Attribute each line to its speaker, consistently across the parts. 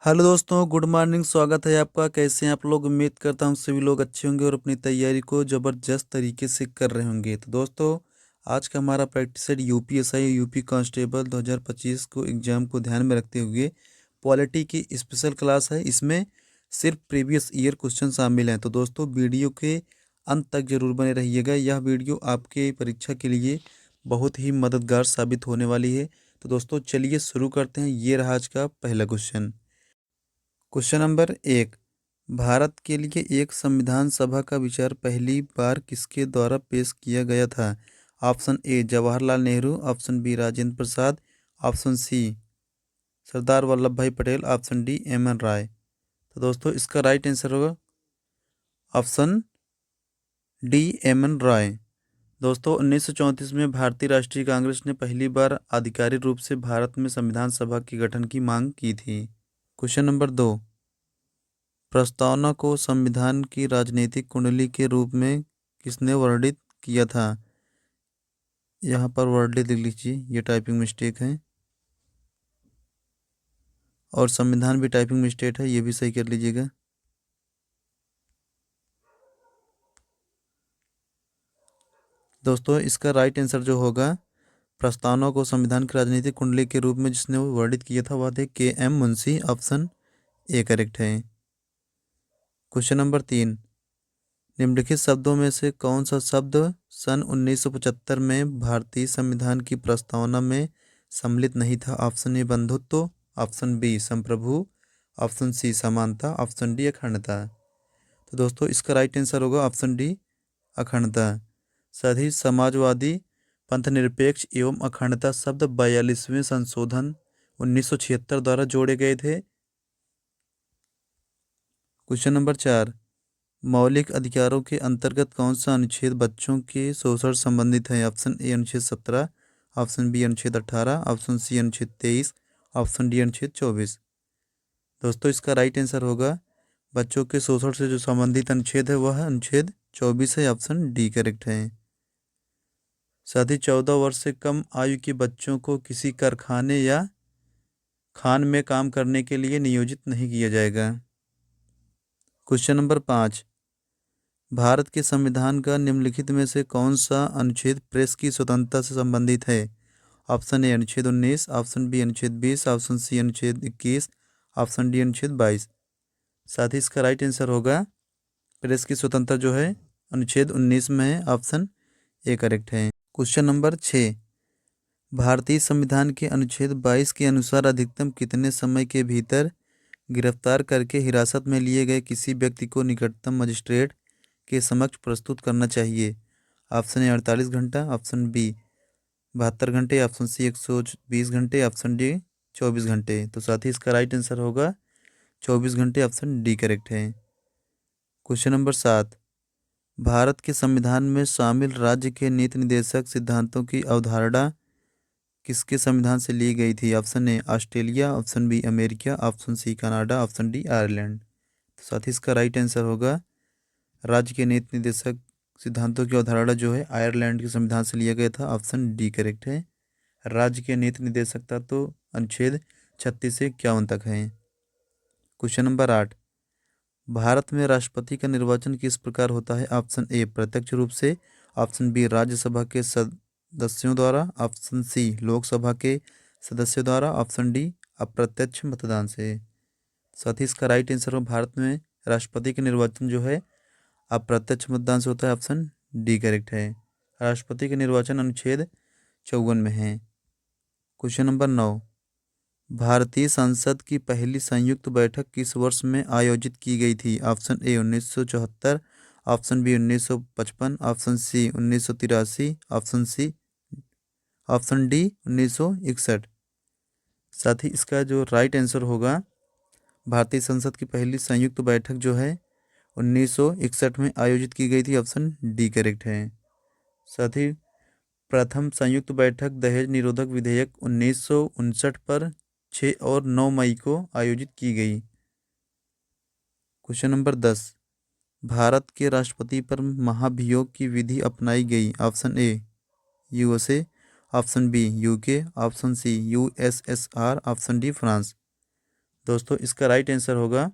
Speaker 1: Hello दोस्तों, good morning. स्वागत है आपका। कैसे हैं आप लोग? उम्मीद करता हूँ सभी लोग अच्छे होंगे और अपनी तैयारी को ज़बरदस्त तरीके से कर रहे होंगे। तो दोस्तों, आज का हमारा practice set UPSI UP constable 2025 को एग्जाम को ध्यान में रखते हुए पॉलिटी की स्पेशल क्लास है। इसमें सिर्फ प्रीवियस ईयर क्वेश्चन शामिल हैं। तो दोस्तों, वीडियो के अंत तक जरूर बने रहिएगा। यह वीडियो आपके परीक्षा के लिए बहुत ही मददगार साबित होने वाली है। तो दोस्तों, चलिए शुरू करते हैं। ये रहा आज का पहला क्वेश्चन। Question number 1। भारत के लिए एक संविधान सभा का विचार पहली बार किसके द्वारा पेश किया गया था? Option A Jawaharlal Nehru, option B Rajendra Prasad, option C Sardar Vallabh Bhai Patel, option D M N Roy. तो दोस्तों, इसका राइट आंसर होगा option D M N Roy. दोस्तों, 1934 में भारतीय राष्ट्रीय कांग्रेस ने पहली बार आधिकारिक रूप से भारत में संविधान सभा के गठन की मांग की थी। Question number 2। प्रस्तावना को संविधान की राजनीतिक कुंडली के रूप में किसने वर्णित किया था? यहाँ पर वर्डली लिख लीजिए, ये टाइपिंग मिस्टेक है। और संविधान भी टाइपिंग मिस्टेक है, ये भी सही कर लीजिएगा। दोस्तों, इसका राइट आंसर जो होगा, प्रस्तावना को संविधान की राजनीतिक कुंडली के रूप में जिसने वर्णित किया था वह थे के M Munshi. Option A correct है। Question number 3। निम्नलिखित शब्दों में से कौन सा शब्द सन 1975 में भारतीय संविधान की प्रस्तावना में सम्मिलित नहीं था? ऑप्शन ए बंधुत्व, ऑप्शन बी संप्रभु, ऑप्शन सी समानता, ऑप्शन डी अखंडता। तो दोस्तों, इसका राइट आंसर होगा ऑप्शन डी अखंडता। सभी समाजवादी, पंथनिरपेक्ष एवं अखंडता शब्द 42वें संशोधन 1976 द्वारा जोड़े गए थे। Question number 4। मौलिक अधिकारों के अंतर्गत कौन सा अनुच्छेद बच्चों के शोषण संबंधित है? ऑप्शन ए अनुच्छेद 17, ऑप्शन बी अनुच्छेद 18, ऑप्शन सी अनुच्छेद 23, ऑप्शन डी अनुच्छेद 24। दोस्तों, इसका राइट आंसर होगा बच्चों के शोषण से जो संबंधित अनुच्छेद है वह अनुच्छेद 24 है। ऑप्शन डी करेक्ट है। साथ ही 14 वर्ष से कम आयु के बच्चों को किसी कारखाने या खान में काम करने के लिए नियोजित नहीं किया जाएगा। Question number 5। भारत के संविधान का निम्नलिखित में से कौन सा अनुच्छेद प्रेस की स्वतंत्रता से संबंधित है? ऑप्शन ए अनुच्छेद 19, ऑप्शन बी अनुच्छेद 20, ऑप्शन सी अनुच्छेद 21, ऑप्शन डी अनुच्छेद 22। साथ ही इसका राइट आंसर होगा प्रेस की स्वतंत्रता जो है अनुच्छेद 19 में है। ऑप्शन ए करेक्ट है। Question number 6। भारतीय संविधान के अनुच्छेद 22 के अनुसार अधिकतम कितने समय के भीतर गिरफ्तार करके हिरासत में लिए गए किसी व्यक्ति को निकटतम मजिस्ट्रेट के समक्ष प्रस्तुत करना चाहिए? ऑप्शन ए 48 घंटा, ऑप्शन बी 72 घंटे, ऑप्शन सी 120 घंटे, ऑप्शन डी 24 घंटे। तो साथ ही इसका राइट आंसर होगा 24 घंटे। ऑप्शन डी करेक्ट है। Question number 7। भारत के संविधान में शामिल राज्य के नीति निर्देशक सिद्धांतों की अवधारणा किसके संविधान से ली गई थी? Option A Australia, option B America, option C Canada, option D Ireland. तो साथ ही इसका राइट आंसर होगा राज्य के नीति निर्देशक सिद्धांतों की अवधारणा जो है आयरलैंड के संविधान से लिया गया था। ऑप्शन डी करेक्ट है। राज्य के नीति निर्देशकता तो अनुच्छेद 36 से 51 तक है। Question number 8। भारत में राष्ट्रपति का निर्वाचन किस प्रकार होता है? ऑप्शन ए प्रत्यक्ष रूप से, ऑप्शन बी राज्यसभा के सदस्यों द्वारा, ऑप्शन सी लोकसभा के सदस्यों द्वारा, ऑप्शन डी अप्रत्यक्ष मतदान से। साथ ही इसका राइट आंसर हो भारत में राष्ट्रपति का निर्वाचन जो है अप्रत्यक्ष मतदान से होता है। ऑप्शन डी करेक्ट है। राष्ट्रपति का निर्वाचन अनुच्छेद 54 में है। Question number 9। भारतीय संसद की पहली संयुक्त बैठक किस वर्ष में आयोजित की गई थी? Option A 1974, option B 1955, option C 1983, option D 1961। साथ ही इसका जो राइट आंसर होगा भारतीय संसद की पहली संयुक्त बैठक जो है 1961 में आयोजित की गई थी। ऑप्शन डी करेक्ट है। साथ ही प्रथम संयुक्त बैठक दहेज निरोधक विधेयक 1959 पर 6 और 9 मई को आयोजित की गई। Question number 10। भारत के राष्ट्रपति पर महाभियोग की विधि अपनाई गई? Option A USA, option B UK, option C USSR, option D France. दोस्तों इसका राइट आंसर होगा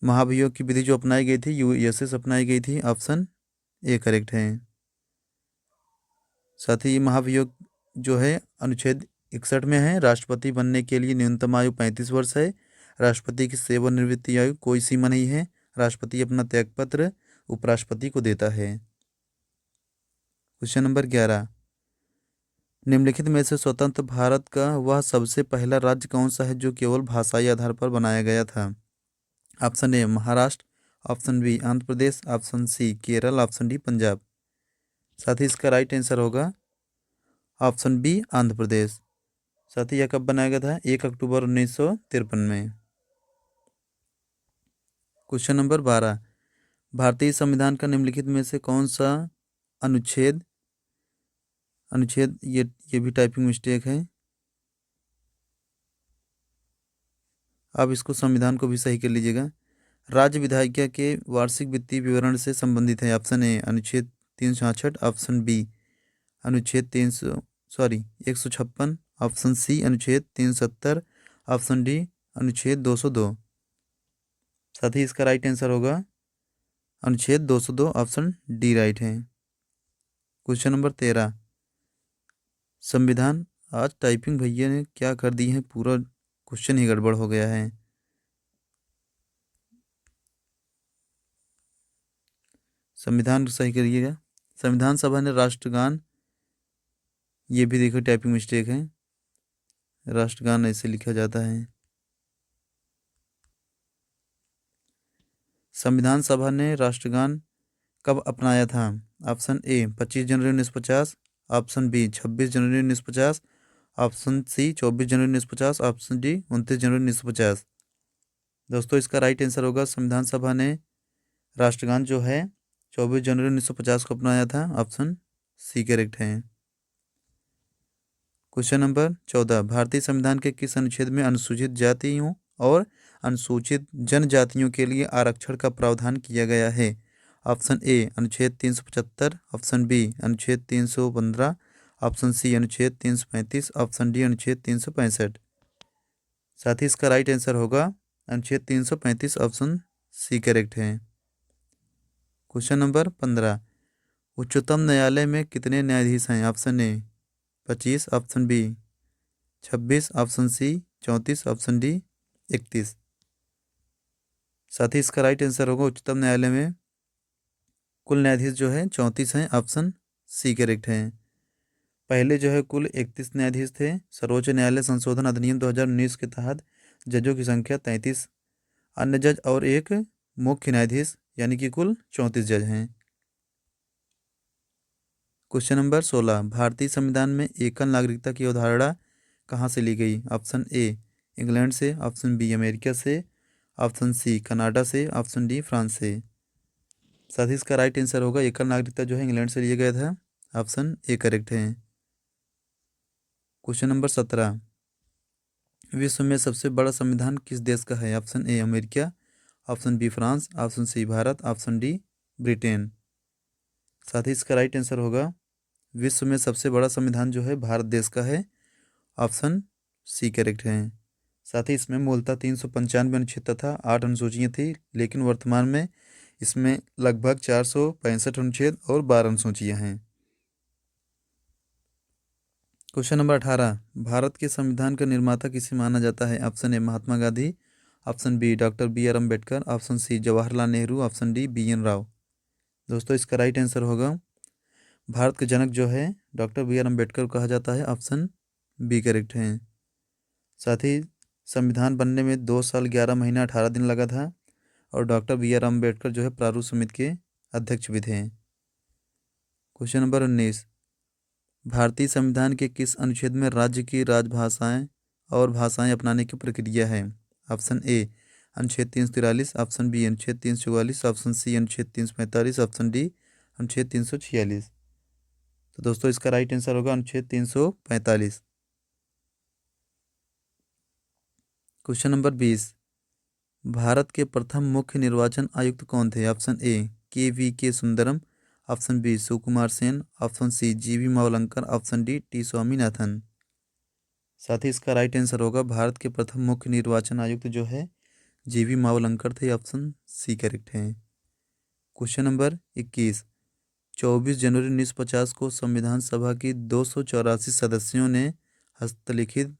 Speaker 1: महाभियोग की विधि जो अपनाई गई थी यूएसएस अपनाई गई थी, ऑप्शन ए करेक्ट है। साथ ही महाभियोग जो है अनुच्छेद 61 में है, राष्ट्रपति बनने के लिए न्यूनतम आयु 35 वर्ष है। राष्ट्रपति की सेवानिवृत्ति आयु कोई सीमा नहीं है। राष्ट्रपति अपना त्यागपत्र उपराष्ट्रपति को देता है। क्वेश्चन नंबर 11, निम्नलिखित में से स्वतंत्र भारत का वह सबसे पहला राज्य कौन सा है जो केवल भाषाई आधार पर बनाया गया था? Option A Maharashtra, option B Andhra Pradesh, option C Kerala, option D Punjab. साथ ही इसका राइट आंसर होगा ऑप्शन बी आंध्र प्रदेश। साथ ही यह कब बनाया गया था? 1 अक्टूबर 1953 में। क्वेश्चन नंबर 12, भारतीय संविधान का निम्नलिखित में से कौन सा अनुच्छेद अनुच्छेद ये भी टाइपिंग मिस्टेक है, आप इसको संविधान को भी सही कर लीजिएगा। राज्य विधायिका के वार्षिक वित्तीय विवरण से संबंधित है? ऑप्शन ए अनुच्छेद 366, ऑप्शन बी अनुच्छेद 156, ऑप्शन सी अनुच्छेद 370, ऑप्शन डी अनुच्छेद 202। साथ ही इसका राइट आंसर होगा अनुच्छेद 202, ऑप्शन डी राइट है। क्वेश्चन नंबर 13, संविधान, आज टाइपिंग भैया ने क्या कर दी है, पूरा क्वेश्चन ही गड़बड़ हो गया है। संविधान सही करिएगा। संविधान सभा ने राष्ट्रगान, ये भी देखो टाइपिंग मिस्टेक है, राष्ट्रगान ऐसे लिखा जाता है। संविधान सभा ने राष्ट्रगान कब अपनाया था? ऑप्शन ए 25 जनवरी 1950, ऑप्शन बी 26 जनवरी 1950, ऑप्शन सी 24 जनवरी 1950, ऑप्शन डी 29 जनवरी 1950। दोस्तों इसका राइट आंसर होगा संविधान सभा ने राष्ट्रगान जो है 24 जनवरी 1950 को अपनाया था, ऑप्शन सी करेक्ट है। क्वेश्चन नंबर 14, भारतीय संविधान के किस अनुच्छेद में अनुसूचित जातियों और अनुसूचित जनजातियों के लिए आरक्षण का प्रावधान किया गया है? ऑप्शन ए अनुच्छेद 375, ऑप्शन बी अनुच्छेद 315, ऑप्शन सी अनुच्छेद 335, ऑप्शन डी अनुच्छेद 365। साथ ही इसका राइट आंसर होगा अनुच्छेद 335, ऑप्शन सी करेक्ट है। क्वेश्चन नंबर 15, उच्चतम न्यायालय में कितने न्यायाधीश हैं? Option A 25, option B 26, option C 34, option D 31। साथ ही इसका राइट आंसर होगा उच्चतम न्यायालय में कुल न्यायाधीश जो है 34 हैं, ऑप्शन सी करेक्ट है। पहले जो है कुल 31 न्यायाधीश थे। सर्वोच्च न्यायालय संशोधन अधिनियम 2019 के तहत जजों की संख्या 33, अन्य जज और एक मुख्य न्यायाधीश, यानी कि कुल 34 जज हैं। क्वेश्चन नंबर 16, भारतीय संविधान में एकल नागरिकता की अवधारणा कहाँ से ली गई? ऑप्शन ए इंग्लैंड से, ऑप्शन बी अमेरिका से, ऑप्शन सी कनाडा से, ऑप्शन डी फ्रांस से। साथ ही इसका राइट आंसर होगा एकल नागरिकता जो है इंग्लैंड से लिया गया था, ऑप्शन ए करेक्ट है। क्वेश्चन नंबर 17, विश्व में सबसे बड़ा संविधान किस देश का है? Option A America, option B France, option C Bharat, option D Britain. साथ ही इसका राइट आंसर होगा विश्व में सबसे बड़ा संविधान जो है भारत देश का है, ऑप्शन सी करेक्ट है। साथ ही इसमें मूलतः 395 अनुच्छेद तथा 8 अनुसूचियाँ थी, लेकिन वर्तमान में इसमें लगभग 465 अनुच्छेद और 12 अनुसूचियाँ हैं। क्वेश्चन नंबर 18, भारत के संविधान का निर्माता किसे माना जाता है? Option A Mahatma Gandhi, option B doctor B R Ambedkar, option C Jawaharlal Nehru, option D B N Rao. दोस्तों इसका राइट आंसर होगा भारत के जनक जो है डॉक्टर बी आर अम्बेडकर को कहा जाता है, ऑप्शन बी करेक्ट है। साथ ही संविधान बनने में 2 साल 11 महीना 18 दिन लगा था और डॉक्टर बी आर अम्बेडकर जो है प्रारूप समिति के अध्यक्ष भी थे। क्वेश्चन नंबर 19, भारतीय संविधान के किस अनुच्छेद में राज्य की राजभाषाएं और भाषाएं अपनाने की प्रक्रिया है? ऑप्शन ए अनुच्छेद 343, ऑप्शन बी अनुच्छेद 344, ऑप्शन सी अनुच्छेद 345, ऑप्शन डी अनुच्छेद 346। तो दोस्तों इसका राइट आंसर होगा अनुच्छेद 345। क्वेश्चन नंबर 20, भारत के प्रथम मुख्य निर्वाचन आयुक्त कौन थे? Option A K V Sundaram, option B Sukumar Sen, option C G V Mavalankar, option D T Swaminathan. साथ ही इसका राइट आंसर होगा भारत के प्रथम मुख्य निर्वाचन आयुक्त जो है जीवी मावलंकर थे। ऑप्शन सी करेक्ट है। Question number 21। 24 जनवरी 1950 को संविधान सभा की 284 सदस्यों ने हस्तलिखित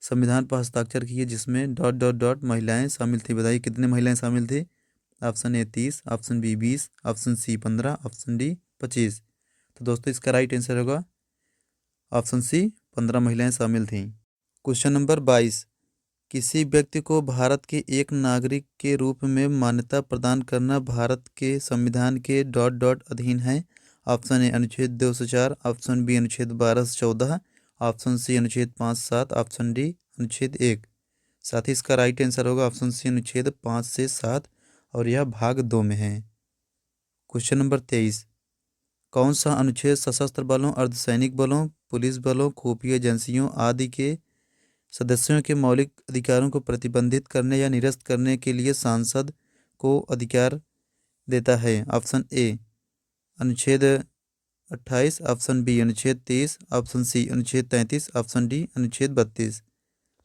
Speaker 1: संविधान पर हस्ताक्षर किए जिसमें डॉट डॉट डॉट महिलाएं शामिल थी। बताइए कितने महिलाएं शामिल थी। Option A 30, option B 20, option C 15, option D 25। तो दोस्तों इसका राइट आंसर होगा ऑप्शन सी 15 महिलाएं शामिल थीं। Question number 22। किसी व्यक्ति को भारत के एक नागरिक के रूप में मान्यता प्रदान करना भारत के संविधान के डॉट डॉट अधीन है। ऑप्शन ए अनुच्छेद 204, ऑप्शन बी अनुच्छेद 12 से 14, ऑप्शन सी अनुच्छेद 5 7, ऑप्शन डी अनुच्छेद 1। साथ ही इसका राइट आंसर होगा ऑप्शन सी अनुच्छेद 5 से 7 और यह भाग 2 में है। Question number 23। कौन सा अनुच्छेद सशस्त्र बलों, अर्धसैनिक बलों, पुलिस बलों, खुफिया एजेंसियों आदि के सदस्यों के मौलिक अधिकारों को प्रतिबंधित करने या निरस्त करने के लिए सांसद को अधिकार देता है। ऑप्शन ए अनुच्छेद 28, ऑप्शन बी अनुच्छेद 30, ऑप्शन सी अनुच्छेद 33, ऑप्शन डी अनुच्छेद 32।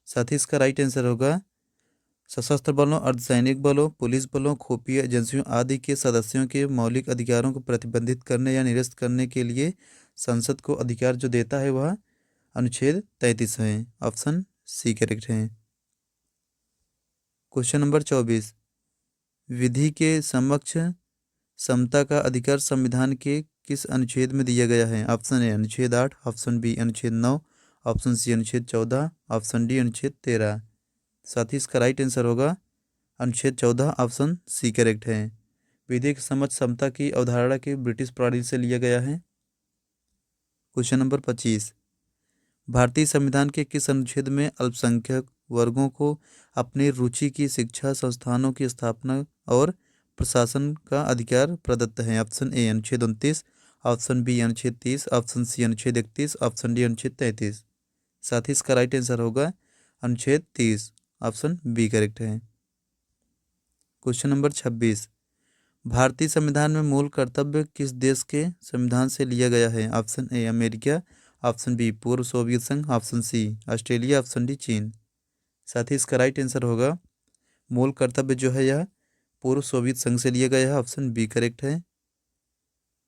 Speaker 1: साथ ही इसका राइट आंसर होगा सशस्त्र बलों, अर्धसैनिक बलों, पुलिस बलों, खुफिया एजेंसियों आदि के सदस्यों के मौलिक अधिकारों को प्रतिबंधित करने या निरस्त करने के लिए संसद को अधिकार जो देता है वह अनुच्छेद 33 है। ऑप्शन सी करेक्ट है। Question number 24। विधि के समक्ष समता का अधिकार संविधान के किस अनुच्छेद में दिया गया है। ऑप्शन ए अनुच्छेद 8, ऑप्शन बी अनुच्छेद 9, ऑप्शन सी अनुच्छेद 14, ऑप्शन डी अनुच्छेद 13। साथ ही इसका राइट आंसर होगा अनुच्छेद 14, ऑप्शन सी करेक्ट है। विधि के समक्ष समता की अवधारणा की ब्रिटिश प्रणाली से लिया गया है। Question number 25। भारतीय संविधान के किस अनुच्छेद में अल्पसंख्यक वर्गों को अपनी रुचि की शिक्षा संस्थानों की स्थापना और प्रशासन का अधिकार प्रदत्त है। ऑप्शन ए अनुच्छेद 29, ऑप्शन बी अनुच्छेद 30, ऑप्शन सी अनुच्छेद 31, ऑप्शन डी अनुच्छेद 33। साथ ही इसका राइट आंसर होगा अनुच्छेद 30, ऑप्शन बी करेक्ट है। Question number 26। भारतीय संविधान में मूल कर्तव्य किस देश के संविधान से लिया गया है। Option A America, option B पूर्व सोवियत संघ, option C Australia, option D चीन। साथ ही इसका राइट आंसर होगा मूल कर्तव्य जो है यह पूर्व सोवियत संघ से लिया गया है। ऑप्शन बी करेक्ट है।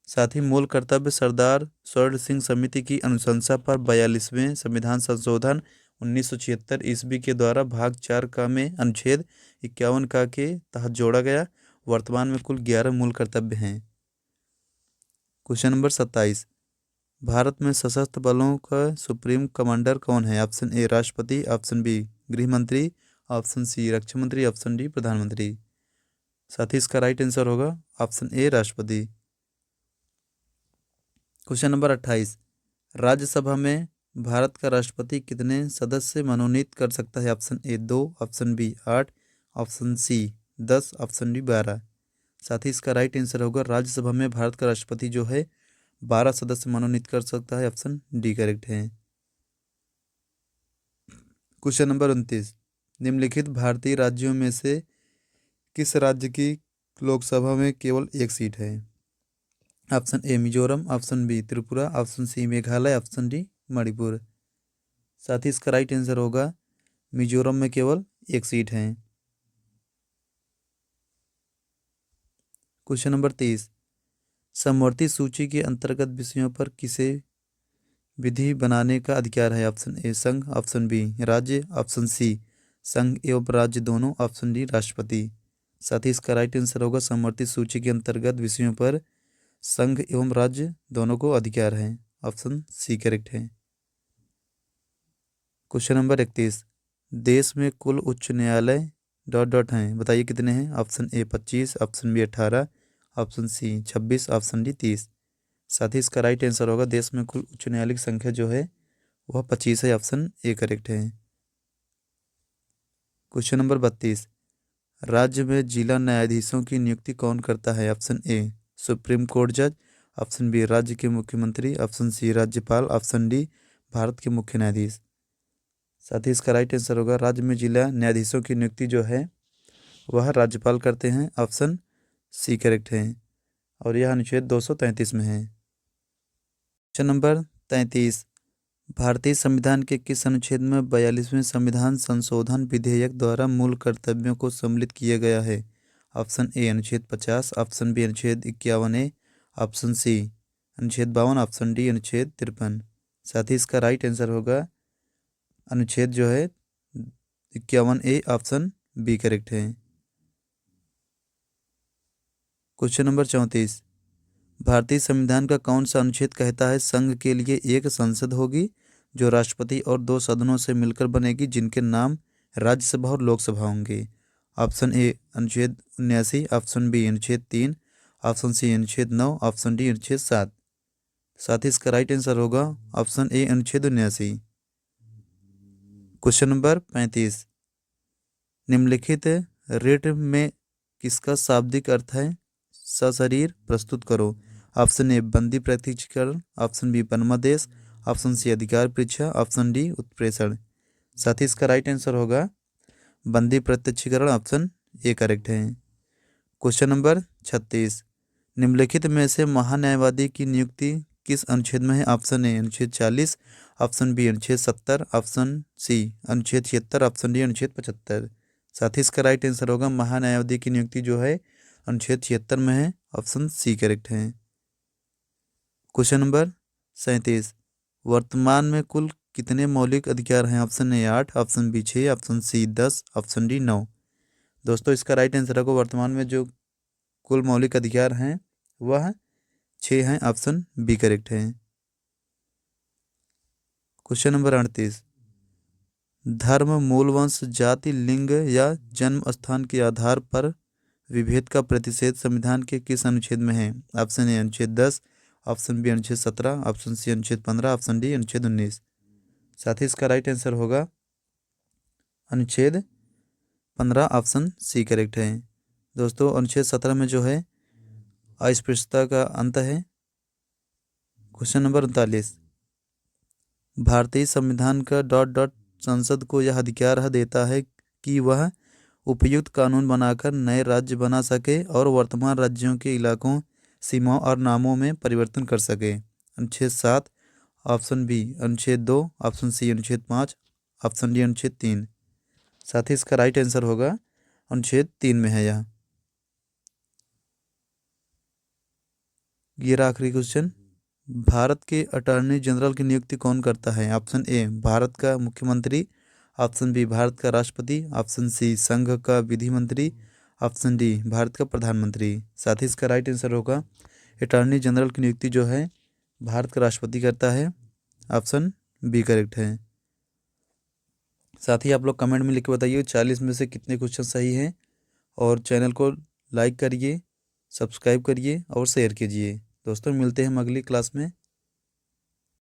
Speaker 1: साथ ही मूल कर्तव्य सरदार स्वर्ण सिंह समिति की अनुशंसा पर 42वें संविधान संशोधन 1976 ईस्वी के द्वारा भाग 4 का में अनुच्छेद 51 का के तहत जोड़ा गया। वर्तमान में कुल 11 मूल कर्तव्य हैं। Question number 27। भारत में सशस्त्र बलों का सुप्रीम कमांडर कौन है। ऑप्शन ए राष्ट्रपति, ऑप्शन बी गृह मंत्री, ऑप्शन सी रक्षा मंत्री, ऑप्शन डी प्रधानमंत्री। साथ ही इसका राइट आंसर होगा ऑप्शन ए राष्ट्रपति। Question number 28। राज्यसभा में भारत का राष्ट्रपति कितने सदस्य मनोनीत कर सकता है। Option A 2, option B 8, option C 10, option D 12। साथ ही इसका राइट आंसर होगा राज्यसभा में भारत का राष्ट्रपति जो है 12 सदस्य मनोनीत कर सकता है। ऑप्शन डी करेक्ट है। Question number 29। निम्नलिखित भारतीय राज्यों में से किस राज्य की लोकसभा में केवल एक सीट है। Option A Mizoram, option B Tripura, option C Meghalaya, option D Manipur. साथ ही इसका राइट आंसर होगा मिजोरम में केवल एक सीट है। Question number 30। समवर्ती सूची के अंतर्गत विषयों पर किसे विधि बनाने का अधिकार है। ऑप्शन ए संघ, ऑप्शन बी राज्य, ऑप्शन सी संघ एवं राज्य दोनों, ऑप्शन डी राष्ट्रपति। साथ ही इसका राइट आंसर होगा समवर्ती सूची के अंतर्गत विषयों पर संघ एवं राज्य दोनों को अधिकार है। ऑप्शन सी करेक्ट है। Question number 31। देश में कुल उच्च न्यायालय डॉट डॉट हैं। बताइए कितने हैं। Option A 25, option B 18, option C 26, option D 30। साथ ही इसका राइट आंसर होगा देश में कुल उच्च न्यायालय की संख्या जो है वह 25 है। ऑप्शन ए करेक्ट है। Question number 32। राज्य में जिला न्यायाधीशों की नियुक्ति कौन करता है। ऑप्शन ए सुप्रीम कोर्ट जज, ऑप्शन बी राज्य के मुख्यमंत्री, ऑप्शन सी राज्यपाल, ऑप्शन डी भारत के मुख्य न्यायाधीश। साथ ही इसका राइट आंसर होगा राज्य में जिला न्यायाधीशों की नियुक्ति जो है वह राज्यपाल करते हैं। ऑप्शन सी करेक्ट है और यह अनुच्छेद 233 में है। Question number 33। भारतीय संविधान के किस अनुच्छेद में 42वें संविधान संशोधन विधेयक द्वारा मूल कर्तव्यों को सम्मिलित किया गया है? ऑप्शन ए अनुच्छेद 50, ऑप्शन बी अनुच्छेद 51A, ऑप्शन सी अनुच्छेद 52, ऑप्शन डी अनुच्छेद 53। साथ ही इसका राइट आंसर होगा अनुच्छेद जो है 51A, ऑप्शन बी करेक्ट है। क्वेश्चन नंबर 34, भारतीय संविधान का कौन सा अनुच्छेद कहता है संघ के लिए एक संसद होगी जो राष्ट्रपति और 2 सदनों से मिलकर बनेगी जिनके नाम राज्यसभा और लोकसभा होंगे? ऑप्शन ए अनुच्छेद 79, ऑप्शन बी अनुच्छेद 3, ऑप्शन सी अनुच्छेद 9, ऑप्शन डी अनुच्छेद 7। साथ ही इसका राइट आंसर होगा ऑप्शन ए अनुच्छेद 79। क्वेश्चन नंबर 35, निम्नलिखित रिट में किसका शाब्दिक अर्थ है सशरीर? प्रस्तुत करो। ऑप्शन ए बंदी प्रत्यक्षीकरण, ऑप्शन बी परमादेश, ऑप्शन सी अधिकार परीक्षा, ऑप्शन डी उत्प्रेषण। साथ ही इसका राइट आंसर होगा बंदी प्रत्यक्षीकरण, ऑप्शन ए करेक्ट है। क्वेश्चन नंबर 36, निम्नलिखित में से महान्यायवादी की नियुक्ति किस अनुच्छेद में है? ऑप्शन ए अनुच्छेद 40, ऑप्शन बी अनुच्छेद 70, ऑप्शन सी अनुच्छेद 76, ऑप्शन डी अनुच्छेद 75। साथ ही इसका राइट आंसर होगा महान्यायवादी की नियुक्ति जो है अनुच्छेद 76 में है, ऑप्शन सी करेक्ट है। क्वेश्चन नंबर 37, वर्तमान में कुल कितने मौलिक अधिकार हैं? Option A 8, option B 6, option C 10, option D 9। दोस्तों इसका राइट आंसर होगा वर्तमान में जो कुल मौलिक अधिकार हैं वह 6 हैं, ऑप्शन बी करेक्ट है। क्वेश्चन नंबर 38, धर्म, मूल वंश, जाति, लिंग या जन्म स्थान के आधार पर विभेद का प्रतिषेध संविधान के किस अनुच्छेद में है? ऑप्शन ए अनुच्छेद 10, ऑप्शन बी अनुच्छेद 17, ऑप्शन सी अनुच्छेद 15, ऑप्शन डी अनुच्छेद 19। साथ ही इसका राइट आंसर होगा अनुच्छेद 15, ऑप्शन सी करेक्ट है। दोस्तों अनुच्छेद 17 में जो है अस्पृश्यता का अंत है। क्वेश्चन नंबर 39, भारतीय संविधान का संसद को यह अधिकार देता है कि वह उपयुक्त कानून बनाकर नए राज्य बना सके और वर्तमान राज्यों के इलाकों, सीमाओं और नामों में परिवर्तन कर सके। अनुच्छेद 7, ऑप्शन बी अनुच्छेद 2, ऑप्शन सी अनुच्छेद 5, ऑप्शन डी अनुच्छेद 3। साथ ही इसका राइट आंसर होगा अनुच्छेद 3 में है यह। ये रहा आखिरी क्वेश्चन, भारत के अटॉर्नी जनरल की नियुक्ति कौन करता है? ऑप्शन ए भारत का मुख्यमंत्री, ऑप्शन बी भारत का राष्ट्रपति, ऑप्शन सी संघ का विधि मंत्री, ऑप्शन डी भारत का प्रधानमंत्री। साथ ही इसका राइट आंसर होगा अटॉर्नी जनरल की नियुक्ति जो है भारत का राष्ट्रपति करता है, ऑप्शन बी करेक्ट है। साथ ही आप लोग कमेंट में लिख के बताइए 40 में से कितने क्वेश्चन सही हैं, और चैनल को लाइक करिए, सब्सक्राइब करिए और शेयर कीजिए। दोस्तों मिलते हैं हम अगली क्लास में।